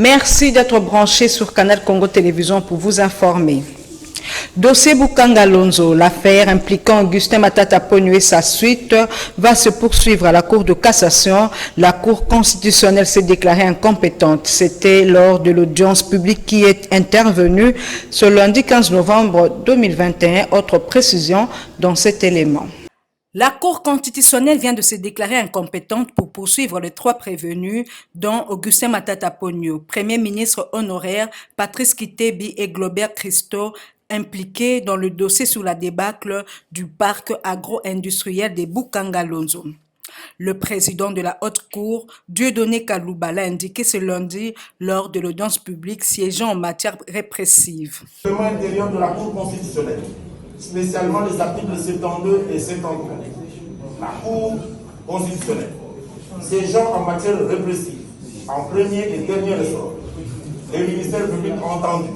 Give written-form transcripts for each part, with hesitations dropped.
Merci d'être branché sur Canal Congo Télévision pour vous informer. Dossier Bukanga Lonzo, l'affaire impliquant Augustin Matata Ponyo et sa suite va se poursuivre à la Cour de cassation. La Cour constitutionnelle s'est déclarée incompétente. C'était lors de l'audience publique qui est intervenue ce lundi 15 novembre 2021. Autre précision dans cet élément. La Cour constitutionnelle vient de se déclarer incompétente pour poursuivre les 3 prévenus, dont Augustin Matata Ponyo, Premier ministre honoraire, Patrice Kitebi et Globert Christo, impliqués dans le dossier sur la débâcle du parc agro-industriel de Bukanga Lonzo. Le président de la Haute Cour, Dieudonné Kalouba, l'a indiqué ce lundi lors de l'audience publique siégeant en matière répressive. Le règlement intérieur de la Cour constitutionnelle, spécialement les articles 72 et 73. La Cour constitutionnelle, siégeant en matière répressive, en premier et dernier ressort, les ministères publics entendus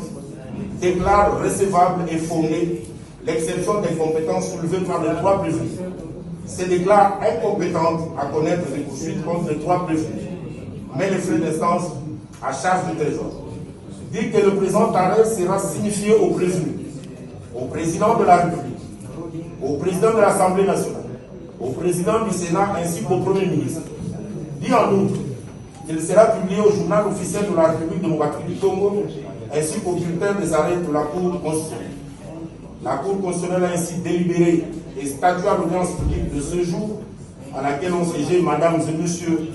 déclarent recevable et fondée l'exception des compétences soulevées par les 3 prévenus. Se déclare incompétente à connaître les poursuites contre les 3 prévenus, mais les frais d'instance à charge du Trésor. Dit que le présent arrêt sera signifié aux prévenus, au président de la République, au président de l'Assemblée nationale, au président du Sénat ainsi qu'au Premier ministre. Dit en outre qu'il sera publié au journal officiel de la République démocratique du Congo ainsi qu'au bulletin des arrêts de la Cour constitutionnelle. La Cour constitutionnelle a ainsi délibéré et statué à l'audience publique de ce jour à laquelle ont siégé Mesdames et Messieurs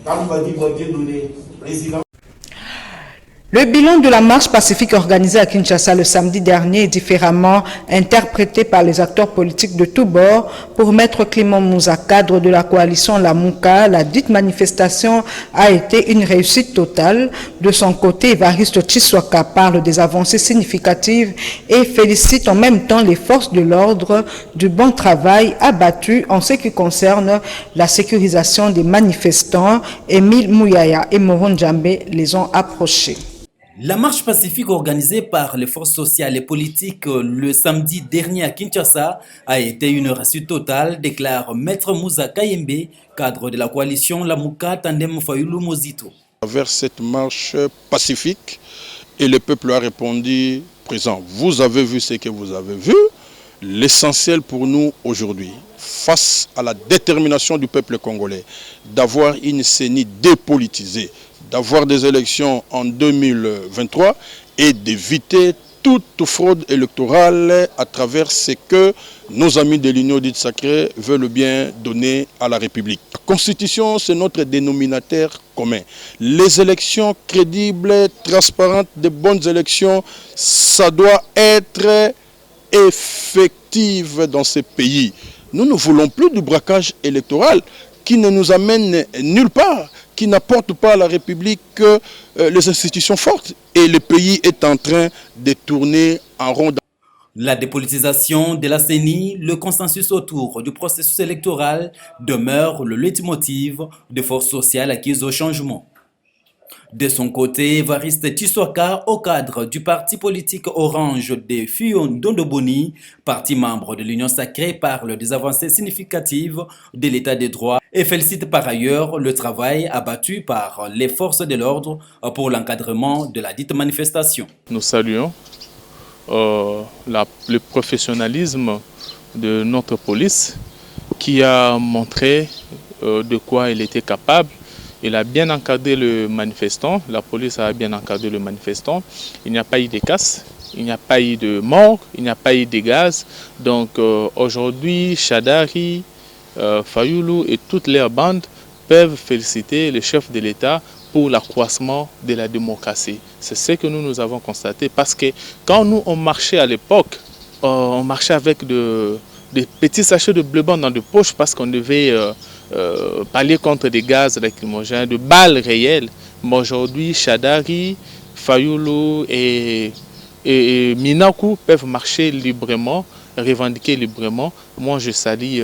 Kalouba Dieudonné, président. Le bilan de la marche pacifique organisée à Kinshasa le samedi dernier est différemment interprété par les acteurs politiques de tous bords. Pour Maître Clément Mouza, cadre de la coalition Lamuka, la dite manifestation a été une réussite totale. De son côté, Évariste Tshisekedi parle des avancées significatives et félicite en même temps les forces de l'ordre du bon travail abattu en ce qui concerne la sécurisation des manifestants. Émile Mouyaya et Moron Djambé les ont approchés. La marche pacifique organisée par les forces sociales et politiques le samedi dernier à Kinshasa a été une réussite totale, déclare Maître Mouza Kayembe, cadre de la coalition Lamuka Tandem Fayulu Mozito. Vers cette marche pacifique, et le peuple a répondu présent. Vous avez vu ce que vous avez vu. L'essentiel pour nous aujourd'hui, face à la détermination du peuple congolais, d'avoir une CENI dépolitisée, d'avoir des élections en 2023 et d'éviter toute fraude électorale à travers ce que nos amis de l'Union dite sacrée veulent bien donner à la République. La Constitution, c'est notre dénominateur commun. Les élections crédibles, transparentes, de bonnes élections, ça doit être effective dans ces pays. Nous ne voulons plus du braquage électoral qui ne nous amène nulle part, qui n'apporte pas à la République que les institutions fortes. Et le pays est en train de tourner en rond. La dépolitisation de la CENI, le consensus autour du processus électoral demeure le leitmotiv des forces sociales acquises au changement. De son côté, Évariste Tshisekedi, au cadre du parti politique Orange de Fillon Dondoboni, parti membre de l'Union sacrée, parle des avancées significatives de l'état des droits et félicite par ailleurs le travail abattu par les forces de l'ordre pour l'encadrement de la dite manifestation. Nous saluons le professionnalisme de notre police qui a montré de quoi elle était capable. Il a bien encadré le manifestant, la police a bien encadré le manifestant. Il n'y a pas eu de casse, il n'y a pas eu de mort, il n'y a pas eu de gaz. Donc aujourd'hui, Chadari, Fayulu et toutes leurs bandes peuvent féliciter le chef de l'État pour l'accroissement de la démocratie. C'est ce que nous avons constaté parce que quand nous on marchait à l'époque, on marchait avec des petits sachets de bleu blanc dans des poches parce qu'on devait parler contre des gaz lacrymogènes, de balles réelles. Mais aujourd'hui, Chadari, Fayulu et Minaku peuvent marcher librement, revendiquer librement. Moi, je salue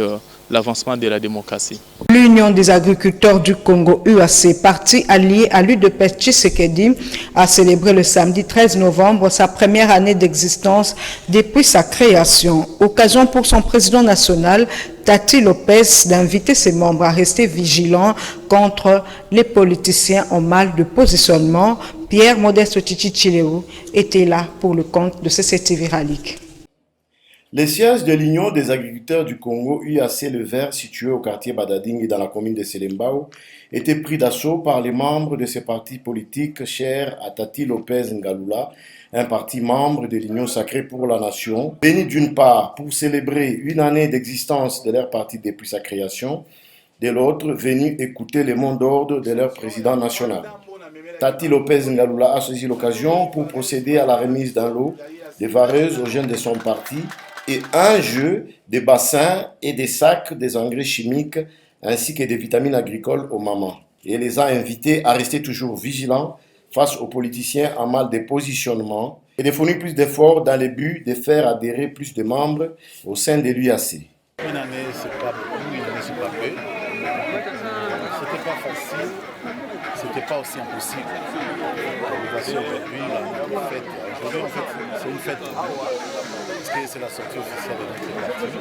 l'avancement de la démocratie. L'Union des agriculteurs du Congo, UAC, parti allié à l'UDPS Tshisekedi, a célébré le samedi 13 novembre sa première année d'existence depuis sa création. Occasion pour son président national, Tati Lopez, d'inviter ses membres à rester vigilants contre les politiciens en mal de positionnement. Pierre Modeste Chichichileu était là pour le compte de CCTV Ralik. Les sièges de l'Union des agriculteurs du Congo, UAC Le Vert, situé au quartier Badading et dans la commune de Selembao, étaient pris d'assaut par les membres de ces partis politiques chers à Tati Lopez Ngalula, un parti membre de l'Union sacrée pour la nation, béni d'une part pour célébrer une année d'existence de leur parti depuis sa création, de l'autre venu écouter les mots d'ordre de leur président national. Tati Lopez Ngalula a saisi l'occasion pour procéder à la remise d'un lot de vareuses aux jeunes de son parti et un jeu des bassins et des sacs des engrais chimiques ainsi que des vitamines agricoles aux mamans. Et les a invités à rester toujours vigilants face aux politiciens en mal de positionnement et de fournir plus d'efforts dans le but de faire adhérer plus de membres au sein de l'UAC. Une année, c'est pas beaucoup, une année, c'est pas peu. C'était pas facile, c'était pas aussi impossible. Voici aujourd'hui, la fête. Aujourd'hui, en fait, c'est une fête. Parce que c'est la sortie officielle de notre parti.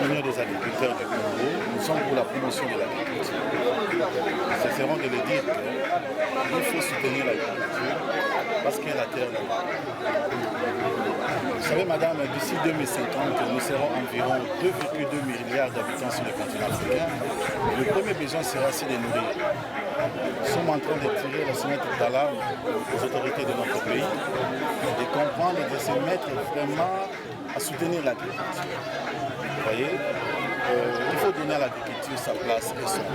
L'Union des agriculteurs du Congo, nous sommes pour la promotion de l'agriculture. Nous essaierons de le dire qu'il faut soutenir l'agriculture parce que la terre là. Vous savez, madame, d'ici 2050, nous serons environ 2,2 milliards d'habitants sur le continent africain. Le premier besoin sera aussi de nourrir. Nous sommes en train de tirer la sonnette d'alarme aux autorités de notre pays, de comprendre et de se mettre vraiment à soutenir l'agriculture. Vous voyez, il faut donner à l'agriculture sa place et son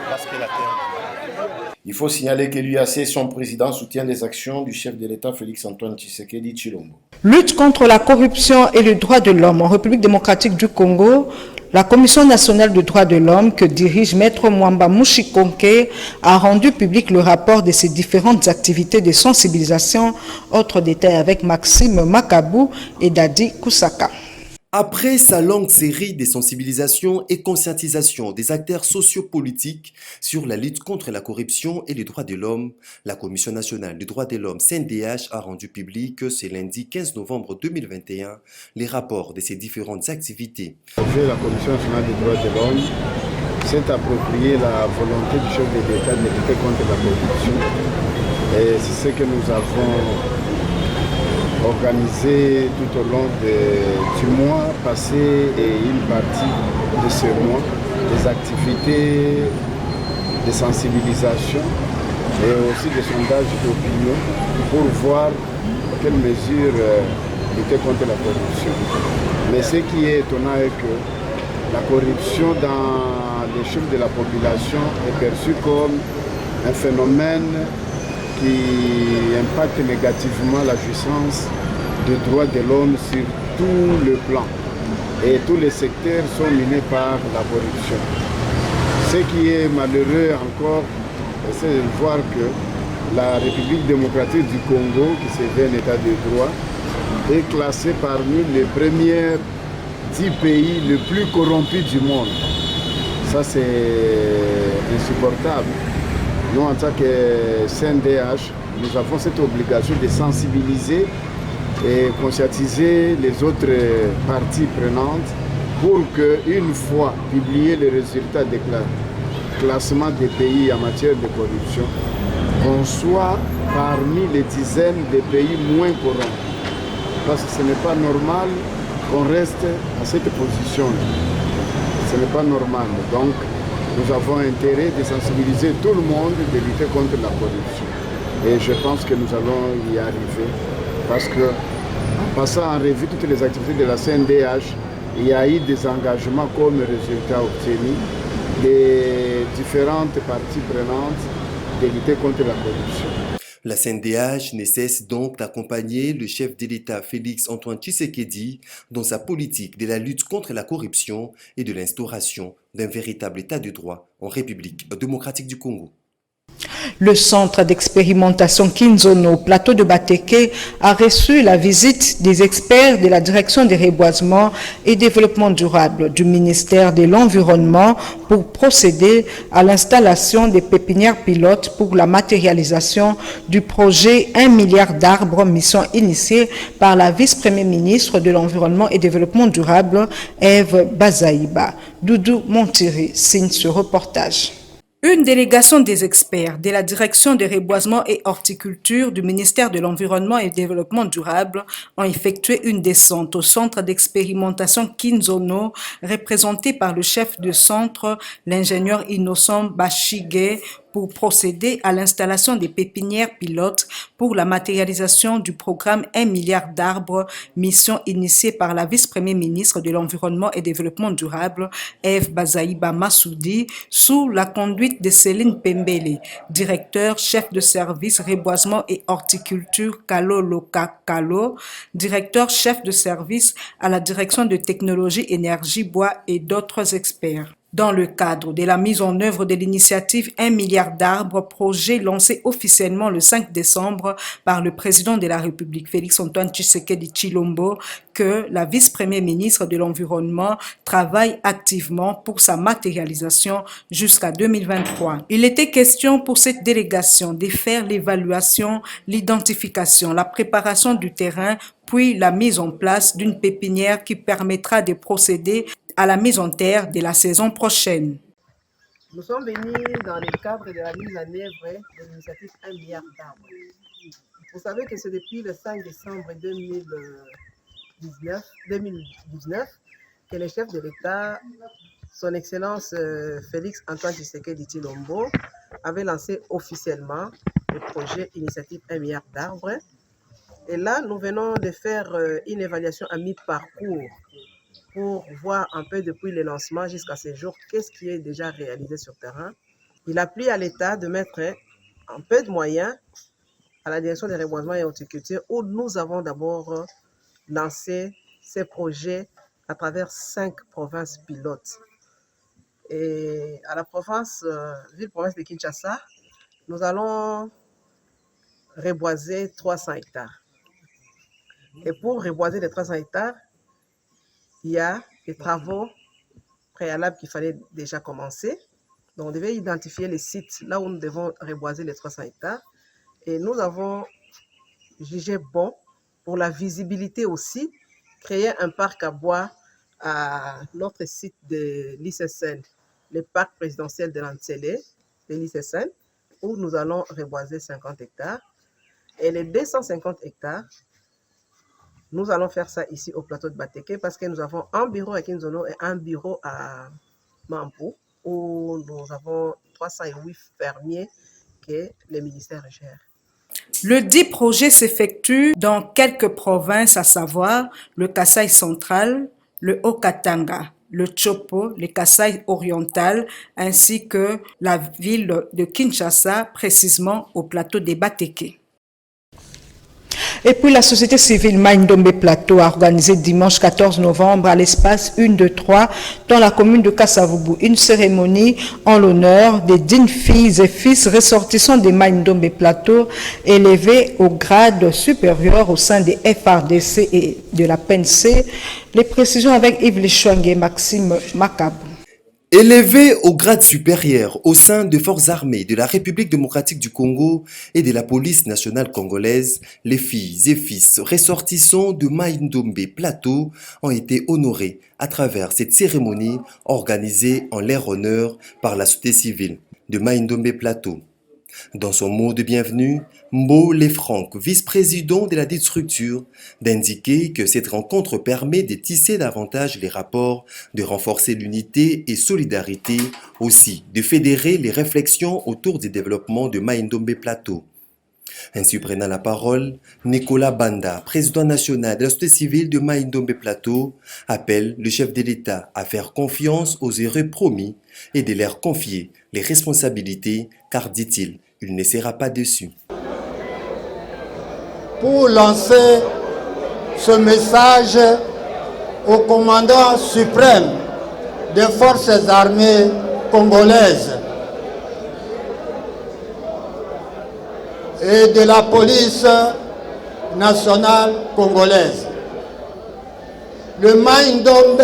parce que la terre. Il faut signaler que l'UAC, son président, soutient les actions du chef de l'État Félix-Antoine Tshisekedi Tshilombo. Lutte contre la corruption et les droits de l'homme en République démocratique du Congo. La Commission nationale des droits de l'homme que dirige Maître Mwamba Mushikonke a rendu public le rapport de ses différentes activités de sensibilisation. Autres détails avec Maxime Makabou et Dadi Kusaka. Après sa longue série de sensibilisation et conscientisation des acteurs sociopolitiques sur la lutte contre la corruption et les droits de l'homme, la Commission nationale des droits de l'homme CNDH a rendu public ce lundi 15 novembre 2021 les rapports de ses différentes activités. La Commission nationale des droits de l'homme s'est approprié la volonté du chef de l'État de lutter contre la corruption et c'est ce que nous avons organisé tout au long du mois passé et une partie de ce mois, des activités de sensibilisation et aussi des sondages d'opinion pour voir quelles mesures lutter contre la corruption. Mais ce qui est étonnant est que la corruption dans les chiffres de la population est perçue comme un phénomène qui impacte négativement la jouissance des droits de l'homme sur tout le plan. Et tous les secteurs sont minés par la corruption. Ce qui est malheureux encore, c'est de voir que la République démocratique du Congo, qui se veut un état de droit, est classée parmi les premiers 10 pays les plus corrompus du monde. Ça, c'est insupportable. Nous, en tant que CNDH, nous avons cette obligation de sensibiliser et conscientiser les autres parties prenantes pour qu'une fois publiés les résultats des classements des pays en matière de corruption, qu'on soit parmi les dizaines des pays moins corrompus. Parce que ce n'est pas normal qu'on reste à cette position-là. Ce n'est pas normal. Donc, nous avons intérêt de sensibiliser tout le monde de lutter contre la corruption. Et je pense que nous allons y arriver parce que, en passant en revue toutes les activités de la CNDH, il y a eu des engagements comme résultat obtenu des différentes parties prenantes de lutter contre la corruption. La CNDH ne cesse donc d'accompagner le chef de l'État Félix-Antoine Tshisekedi dans sa politique de la lutte contre la corruption et de l'instauration d'un véritable état de droit en République démocratique du Congo. Le centre d'expérimentation Kinzono, plateau de Bateke, a reçu la visite des experts de la direction des reboisements et développement durable du ministère de l'Environnement pour procéder à l'installation des pépinières pilotes pour la matérialisation du projet 1 milliard d'arbres, mission initiée par la vice-première ministre de l'Environnement et développement durable, Eve Bazaïba. Doudou Montiri signe ce reportage. Une délégation des experts de la direction des reboisements et horticulture du ministère de l'Environnement et développement durable ont effectué une descente au centre d'expérimentation Kinzono, représenté par le chef de centre, l'ingénieur Innocent Bachigé, pour procéder à l'installation des pépinières pilotes pour la matérialisation du programme 1 milliard d'arbres, mission initiée par la vice-première ministre de l'Environnement et développement durable, Eve Bazaïba Massoudi, sous la conduite de Céline Pembele, directeur chef de service reboisement et horticulture Kalo Loka Kalo, directeur chef de service à la direction de technologie, énergie, bois et d'autres experts. Dans le cadre de la mise en œuvre de l'initiative 1 milliard d'arbres, projet lancé officiellement le 5 décembre par le président de la République, Félix-Antoine Tshisekedi Tshilombo, que la vice-première ministre de l'Environnement travaille activement pour sa matérialisation jusqu'à 2023. Il était question pour cette délégation de faire l'évaluation, l'identification, la préparation du terrain, puis la mise en place d'une pépinière qui permettra de procéder à la mise en terre de la saison prochaine. Nous sommes venus dans le cadre de la mise en œuvre de l'initiative 1 milliard d'arbres. Vous savez que c'est depuis le 5 décembre 2019 que le chef de l'État, son Excellence Félix-Antoine Tshisekedi Tshilombo, avait lancé officiellement le projet Initiative 1 milliard d'arbres. Et là, nous venons de faire une évaluation à mi-parcours pour voir un peu depuis le lancement jusqu'à ce jour, qu'est-ce qui est déjà réalisé sur terrain. Il a plu à l'État de mettre un peu de moyens à la direction des reboisements et horticulture, où nous avons d'abord lancé ces projets à travers 5 provinces pilotes. Et à la ville-province de Kinshasa, nous allons reboiser 300 hectares. Et pour reboiser les 300 hectares, il y a des travaux préalables qu'il fallait déjà commencer. Donc, on devait identifier les sites là où nous devons reboiser les 300 hectares. Et nous avons jugé bon, pour la visibilité aussi, créer un parc à bois à notre site de l'ICSN, le parc présidentiel de l'Antsélé, de l'ICSN, où nous allons reboiser 50 hectares. Et les 250 hectares, nous allons faire ça ici au plateau de Bateke parce que nous avons un bureau à Kinzono et un bureau à Mampo où nous avons 308 fermiers que le ministère gère. Le dit projet s'effectue dans quelques provinces, à savoir le Kasaï central, le Haut-Katanga, le Chopo, le Kasaï oriental, ainsi que la ville de Kinshasa, précisément au plateau de Bateke. Et puis la société civile Maindombe Plateau a organisé dimanche 14 novembre à l'espace 1-2-3 dans la commune de Kassavubu une cérémonie en l'honneur des dignes filles et fils ressortissants des Maindombe Plateau élevés au grade supérieur au sein des FRDC et de la PNC. Les précisions avec Yves Lichouang et Maxime Macabou. Élevés au grade supérieur au sein des forces armées de la République démocratique du Congo et de la police nationale congolaise, les filles et fils ressortissants de Maindombe Plateau ont été honorés à travers cette cérémonie organisée en leur honneur par la société civile de Maindombe Plateau. Dans son mot de bienvenue, Mbo Lefranc, vice-président de la dite structure, d'indiquer que cette rencontre permet de tisser davantage les rapports, de renforcer l'unité et solidarité, aussi de fédérer les réflexions autour du développement de Maindombe Plateau. Ainsi prenant la parole, Nicolas Banda, président national de la société civile de Maindombe Plateau, appelle le chef de l'État à faire confiance aux héros promis et de leur confier les responsabilités, car, dit-il, il ne sera pas déçu. Pour lancer ce message au commandant suprême des forces armées congolaises, et de la police nationale congolaise. Le Mai-Ndombe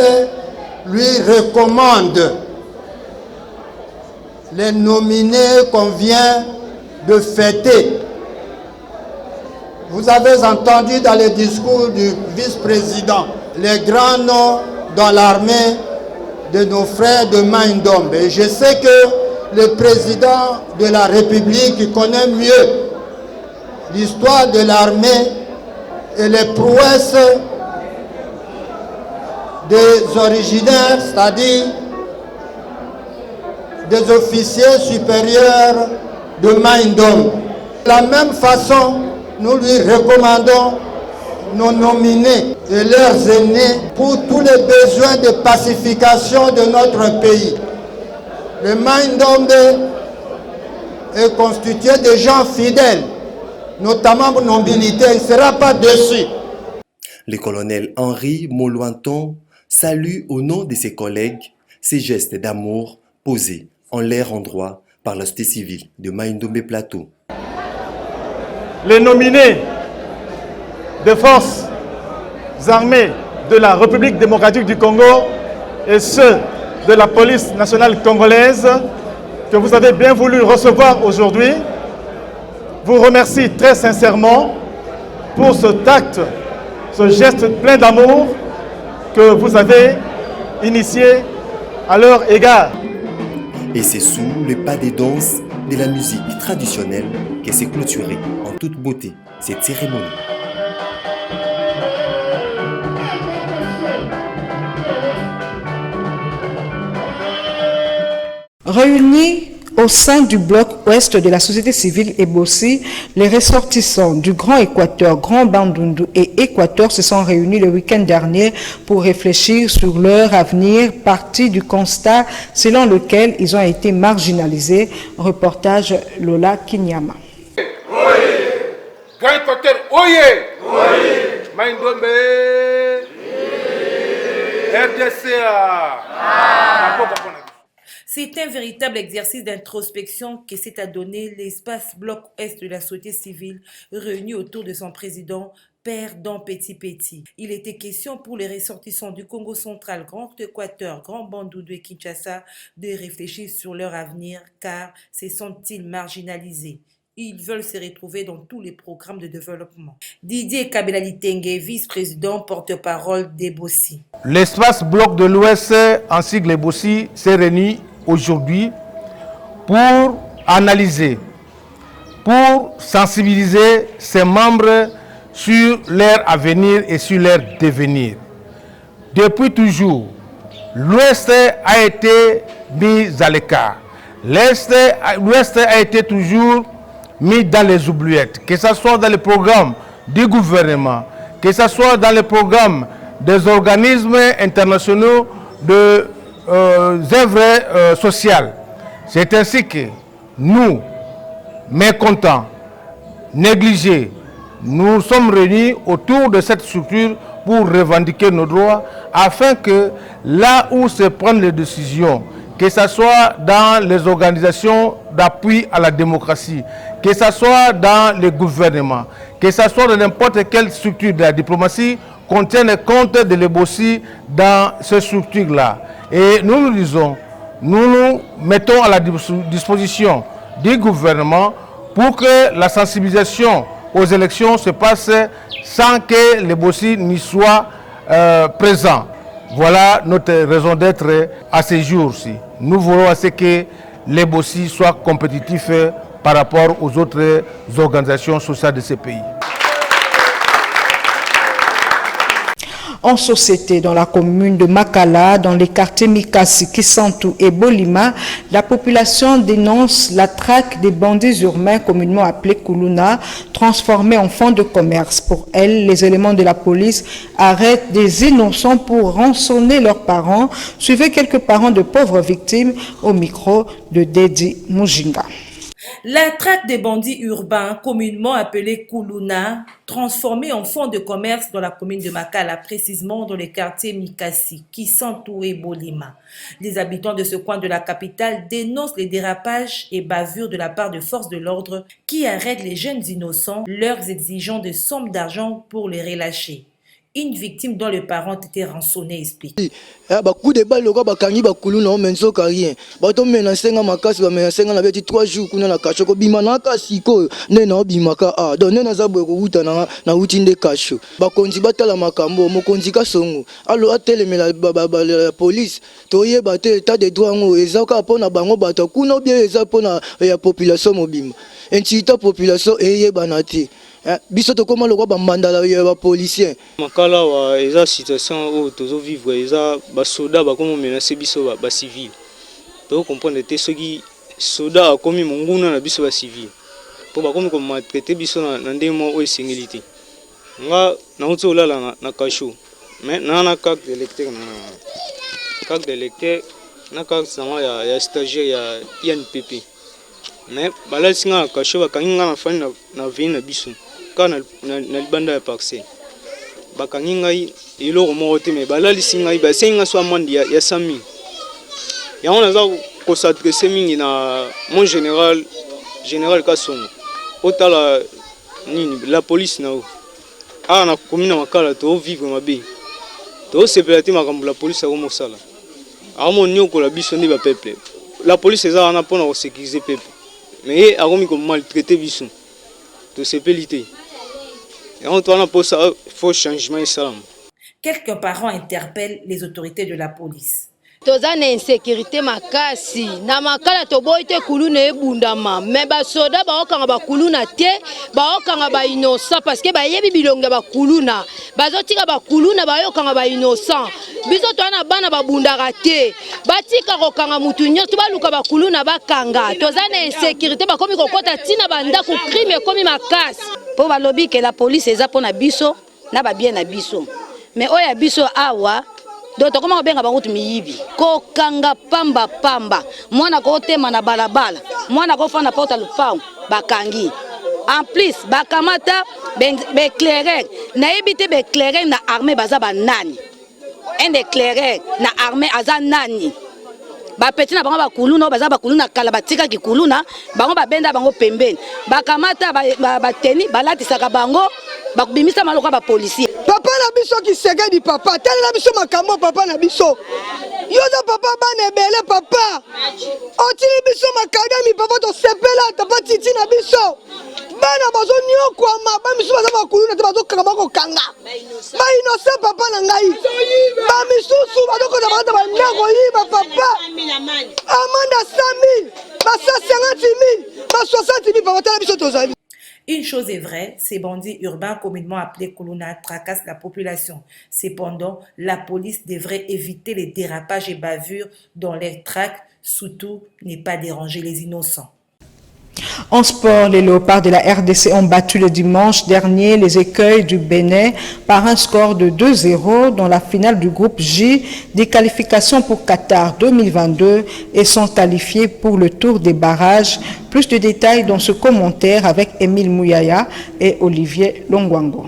lui recommande les nominés qu'on vient de fêter. Vous avez entendu dans le discours du vice-président les grands noms dans l'armée de nos frères de Mai-Ndombe. Et je sais que le président de la République connaît mieux l'histoire de l'armée et les prouesses des originaires, c'est-à-dire des officiers supérieurs de Mai-Ndombe. De la même façon, nous lui recommandons nos nominés et leurs aînés pour tous les besoins de pacification de notre pays. Le Mai-Ndombe est constitué de gens fidèles, notamment nos militaires. Il ne sera pas déçu. Le colonel Henri Molouanton salue au nom de ses collègues ces gestes d'amour posés en leur endroit par la société civile de Mai-Ndombe Plateau. Les nominés des forces armées de la République démocratique du Congo et ceux de la police nationale congolaise que vous avez bien voulu recevoir aujourd'hui, vous remercie très sincèrement pour ce acte, ce geste plein d'amour que vous avez initié à leur égard. Et c'est sous le pas des danses de la musique traditionnelle que s'est clôturée en toute beauté cette cérémonie. Réunis au sein du bloc ouest de la société civile Ebossi, les ressortissants du Grand Équateur, Grand Bandundu et Équateur se sont réunis le week-end dernier pour réfléchir sur leur avenir, parti du constat selon lequel ils ont été marginalisés. Reportage Lola Kinyama. Grand Équateur, oyez! Mai-Ndombe, RDCA. C'est un véritable exercice d'introspection que s'est adonné l'espace bloc Est de la société civile réuni autour de son président, Père Don Petit Petit. Il était question pour les ressortissants du Congo central, Grand Équateur, Grand Bandundu et Kinshasa de réfléchir sur leur avenir car se sentent-ils marginalisés. Ils veulent se retrouver dans tous les programmes de développement. Didier Kabila Litenge, vice-président, porte-parole d'Ebossi. L'espace bloc de l'Ouest, en sigle Ebossi, s'est réuni aujourd'hui pour analyser, pour sensibiliser ses membres sur leur avenir et sur leur devenir. Depuis toujours, l'Ouest a été mis à l'écart. L'Ouest a été toujours mis dans les oubliettes, que ce soit dans les programmes du gouvernement, que ce soit dans les programmes des organismes internationaux de œuvres sociales. C'est ainsi que nous, mécontents, négligés, nous sommes réunis autour de cette structure pour revendiquer nos droits afin que là où se prennent les décisions, que ce soit dans les organisations d'appui à la démocratie, que ce soit dans le gouvernement, que ce soit dans n'importe quelle structure de la diplomatie, qu'on tienne compte de l'Ebossi dans ces structures-là. Et nous nous disons, nous nous mettons à la disposition du gouvernement pour que la sensibilisation aux élections se passe sans que l'Ebossi n'y soit présent. Voilà notre raison d'être à ces jours-ci. Nous voulons à ce que l'Ebossi soit compétitif par rapport aux autres organisations sociales de ces pays. En société, dans la commune de Makala, dans les quartiers Mikasi, Kisantu et Bolima, la population dénonce la traque des bandits urbains communément appelés Kuluna, transformés en fonds de commerce. Pour elle, les éléments de la police arrêtent des innocents pour rançonner leurs parents. Suivez quelques parents de pauvres victimes au micro de Dedi Mujinga. La traque des bandits urbains, communément appelée Kuluna, transformée en fonds de commerce dans la commune de Makala, précisément dans le quartier Mikasi, qui s'entoure Bolima. Les habitants de ce coin de la capitale dénoncent les dérapages et bavures de la part de forces de l'ordre qui arrêtent les jeunes innocents, leur exigeant de sommes d'argent pour les relâcher. Une victime dont le parent était rançonné explique. Coup de balle, bakangi bakulu na menso karien. Bato menacenga makasi ba menacenga na beti 3 jours kuna na kasho ko bimana kasiko ne na bimaka a don ne na zabwe ko uta na utinde kasho. Bakonzi batala makambo mokonzi ka songo. Alo atelemela la police toye bate état de droit ngo ezaka pona bango bato kuna bien eza pona ya population mobima. Entita population eye banati. Biso to koma lokwa bambandala ya ba policier makala wa eza situation où tozo vivre eza ba soda ba komo menacer biso ba civil to comprendre te soki soda akomi munguna na biso ba civil po ba komi ko maltraiter biso na ndemo o esengilité nga na utso lala na kasho mais na carte d'électeur na carte sama ya stagiaire ya INPP mais bala singa kasho ba kanginga na fani na vini na biso na libanda ya parcelle bakangi ngai eloko moko te me balalisi ngai basengi nga so amande ya 100 000 yango naza kosadresse mingi na mon général Kasongo otala nini la police na awa na commune Makala to vivre mabe to sepela te makambo la police akomosala akomoni okola biso nde ba peuple la police eza wana mpona kosécuriser peuple mais akomi komaltraiter biso to sepelite. Quelques parents interpellent les autorités de la police. Toza na insécurité makasi na Makala to boite kuluna ebundama mais ba soda ba okanga ba kuluna te ba okanga ba innocent parce que ba yebi bilonga ba kuluna bazotika ba kuluna ba okanga ba innocent biso to na bana ba bundaka te batika kokanga mutu nyoto baluka ba kuluna bakanga toza na insécurité ba komi kokota tina banda ku crime komi makasi po ba lobby que la police eza pona biso na ba bien na biso mais oya biso awa Doto koma benga bango tumiyibi ko kanga pamba mwana ko tema na balabala mwana ko fana porta lupango bakangi en plus bakamata beclairer na ebité beclairer na armée baza banani un éclaireur na armée aza nani ba petit na bango bakuluna baza bakuluna kala batika kikuluna bango babenda bango pembeni bakamata ba teni balatisaka bango bakubimisa maloka ba policier papa na biso ki sege di papa tele na biso makambo papa na biso yoza papa bana ebele papa otili biso makadami papa to sepela papa titi na biso bana bazo nyokwama ba miso baza bakuluna te bazo kanga bako kanga ba innocent papa na ngai ba misusu bazo kota bata ba ndako yiba papa amanda 100 000 ba 150 000 ba 60 000 papa tele biso tozali. Une chose est vraie, ces bandits urbains communément appelés Kuluna tracassent la population. Cependant, la police devrait éviter les dérapages et bavures dans les traques, surtout ne pas déranger les innocents. En sport, les léopards de la RDC ont battu le dimanche dernier les écueils du Bénin par un score de 2-0 dans la finale du groupe J des qualifications pour Qatar 2022 et sont qualifiés pour le tour des barrages. Plus de détails dans ce commentaire avec Émile Mouyaya et Olivier Longwango.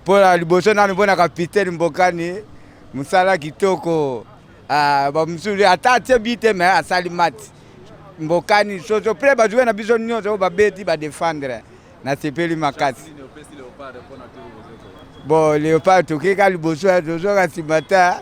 Pour la liboso na mbona capitaine Mbokani musala kitoko bamsuli atate bite mais asali mat Mbokani soso pre ba jouer na biso nyonso ba beti ba défendre na sepeli makasi bon léopard to ke ka liboso to ka simata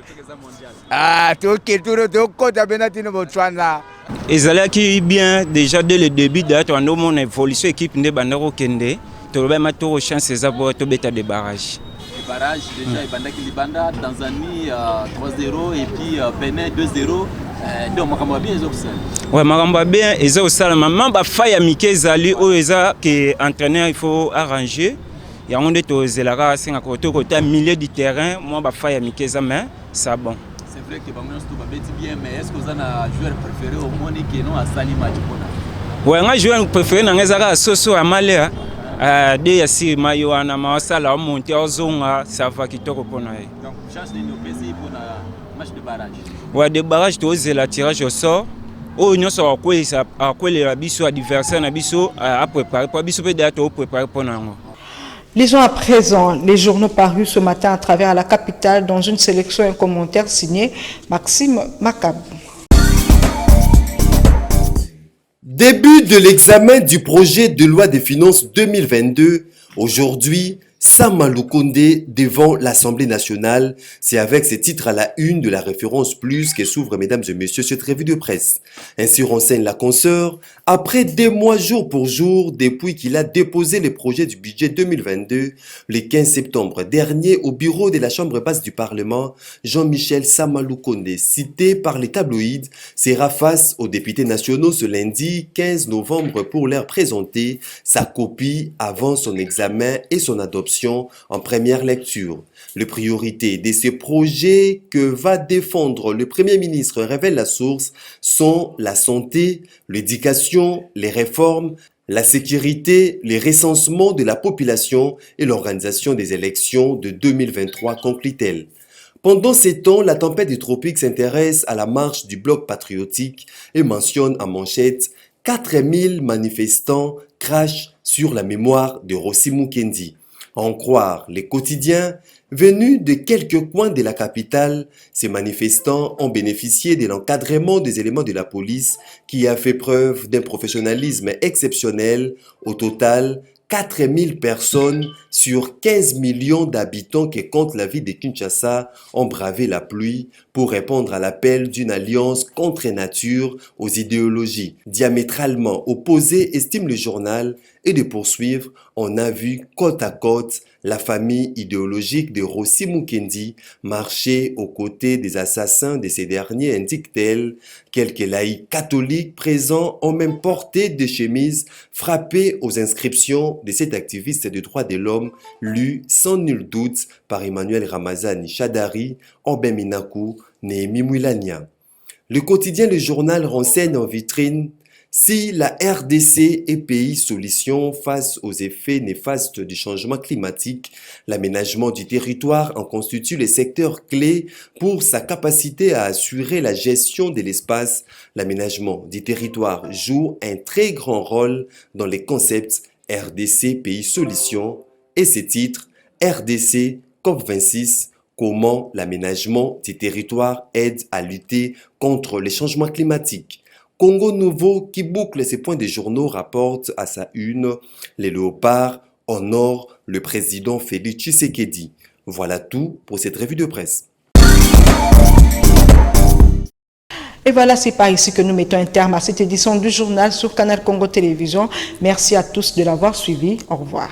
to ke to kota benatino Botswana ezalaki bien déjà dès le début d'ailleurs on a mon évolution équipe nde bandako kende. Tour chance to beta des barrages. Les barrages déjà Ibandaki Libanda, Tanzanie 3-0 et puis Bénin 2-0. Donc makambo bien ezokisa. Ouais, makambo bien ezokisa maman ba faya mike ezali o eza que entraîneur il faut arranger. Ya onde to zelaka singa ko to côté milieu du terrain, moi ba faya mike eza mais ça bon. C'est vrai que bango to ba beti bien mais est-ce que vous avez un joueur préféré au Monique non à Sali match pona? Ouais, un joueur préféré na ngezaka Soso Amalea. de ya sirima yo wana maosala omonte ozonga ça va kitoko mpona ye. Donc chance de nous plaisir pour la match de barrage. Ouais, de barrage tozela tirage au sort. Oh nyonso akwelela biso adversaire na biso a préparer pour biso pe date au préparer pour nango. Lisons à présent les journaux parus ce matin à travers la capitale dans une sélection et un commentaire signé Maxime Macab. Début de l'examen du projet de loi des finances 2022. Aujourd'hui, Sama Lukonde devant l'Assemblée nationale. C'est avec ces titres à la une de la référence plus que s'ouvre, mesdames et messieurs, cette revue de presse. Ainsi renseigne la consoeur, après 2 mois jour pour jour depuis qu'il a déposé le projet du budget 2022, le 15 septembre dernier au bureau de la Chambre basse du Parlement, Jean-Michel Sama Lukonde, cité par les tabloïds, sera face aux députés nationaux ce lundi 15 novembre pour leur présenter sa copie avant son examen et son adoption en première lecture. Les priorités de ce projet que va défendre le Premier ministre, révèle la source, sont la santé, l'éducation, les réformes, la sécurité, les recensements de la population et l'organisation des élections de 2023, conclut-elle. Pendant ces temps, la tempête des tropiques s'intéresse à la marche du bloc patriotique et mentionne en manchette 4000 manifestants crachent sur la mémoire de Rossi Mukendi. À en croire les quotidiens, venus de quelques coins de la capitale, ces manifestants ont bénéficié de l'encadrement des éléments de la police qui a fait preuve d'un professionnalisme exceptionnel. Au total, 4000 personnes sur 15 millions d'habitants que compte la ville de Kinshasa ont bravé la pluie pour répondre à l'appel d'une alliance contre nature aux idéologies diamétralement opposées, estime le journal, et de poursuivre. On a vu côte à côte la famille idéologique de Rossi Mukendi marcher aux côtés des assassins de ces derniers, indique-t-elle. Quelques laïcs catholiques présents ont même porté des chemises frappées aux inscriptions de cet activiste des droits de l'homme, lu sans nul doute par Emmanuel Ramazani Chadari, Obem Inaku, Néhémie Mouilania. Le quotidien Le Journal renseigne en vitrine: si la RDC est pays solution face aux effets néfastes du changement climatique, l'aménagement du territoire en constitue le secteur clé pour sa capacité à assurer la gestion de l'espace. L'aménagement du territoire joue un très grand rôle dans les concepts RDC pays solution et ses titres RDC COP26. Comment l'aménagement du territoire aide à lutter contre les changements climatiques. Congo Nouveau, qui boucle ses points des journaux, rapporte à sa une: les léopards honorent le président Félix Tshisekedi. Voilà tout pour cette revue de presse. Et voilà, c'est par ici que nous mettons un terme à cette édition du journal sur Canal Congo Télévision. Merci à tous de l'avoir suivi. Au revoir.